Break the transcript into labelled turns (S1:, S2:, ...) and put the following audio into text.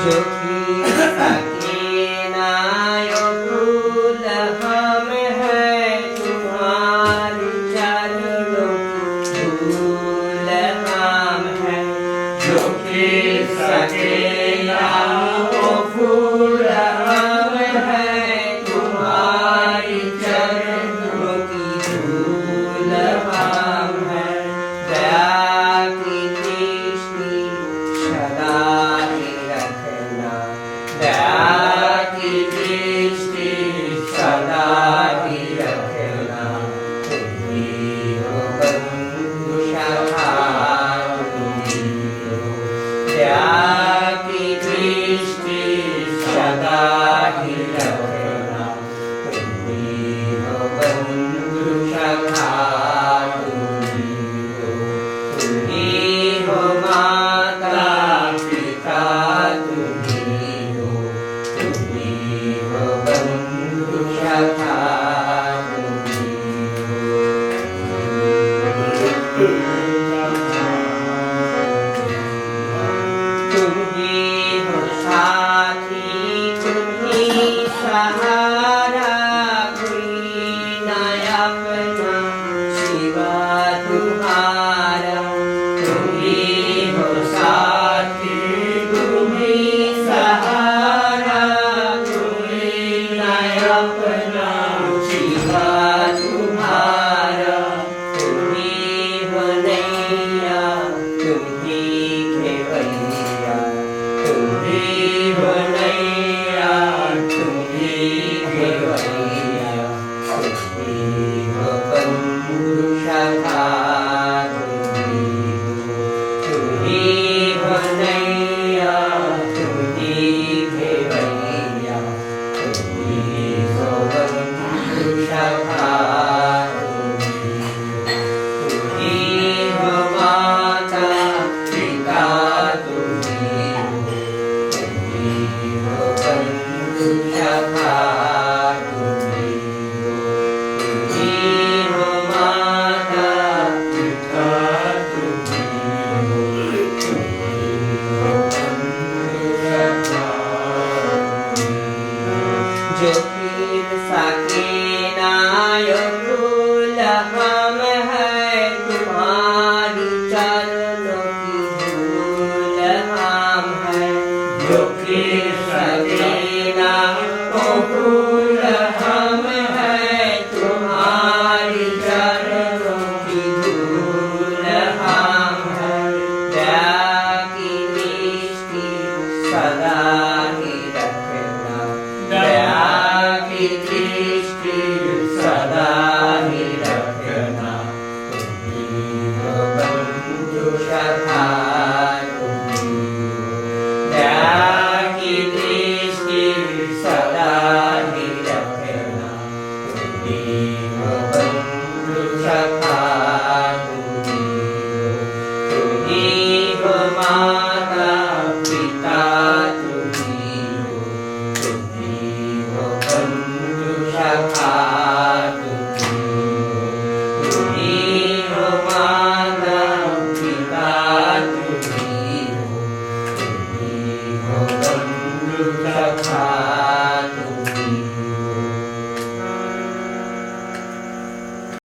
S1: जो कि नायो फूल हम है तुम्हारी चरणों की धूल हम है। जो कि नायो फूल हम है तुम्हारी चरणों की धूल हम है। दया की दृष्टि सदा ही रखना, दया की दृष्टि सदा ही रखना। तुम ही हो बंधु सखा, तुम ही हो। दया की दृष्टि सदा ही रखना, तुम ही हो बंधु सखा, तुम ही हो माता पिता, तुम ही हो बंधु सखा, तुम ही हो साथी, तुम ही सहारा, कोई न अपना सिवा तुम्हारा। तुम ही हो साथी, तुम ही सहारा, कोई न अपना सिवा तुम्हारा। तुम ही हो नैया, तुम ही खेवैया, तुम ही हो नैया, तुम ही खेवैया। तुम ही हो बंधु सखा, तुम ही हो नैया, तुम ही खेवैया। तुम ही हो बंधु सखा, तुम ही हो माता पिता, तुम ही हो बंधु सखा, तुम ही हो माता पिता, तुम ही हो बंधु सखा। जो फिर सके नायो फूल हम है तुम्हारी चरणों की धूल हम है। जो फिर सके नायो फूल हम है तुम्हारी चरणों की धूल हम है। दया की दृष्टि सदा ही रखना, दया की दृष्टि सदा ही रखना। तुम ही हो बंधु सखा,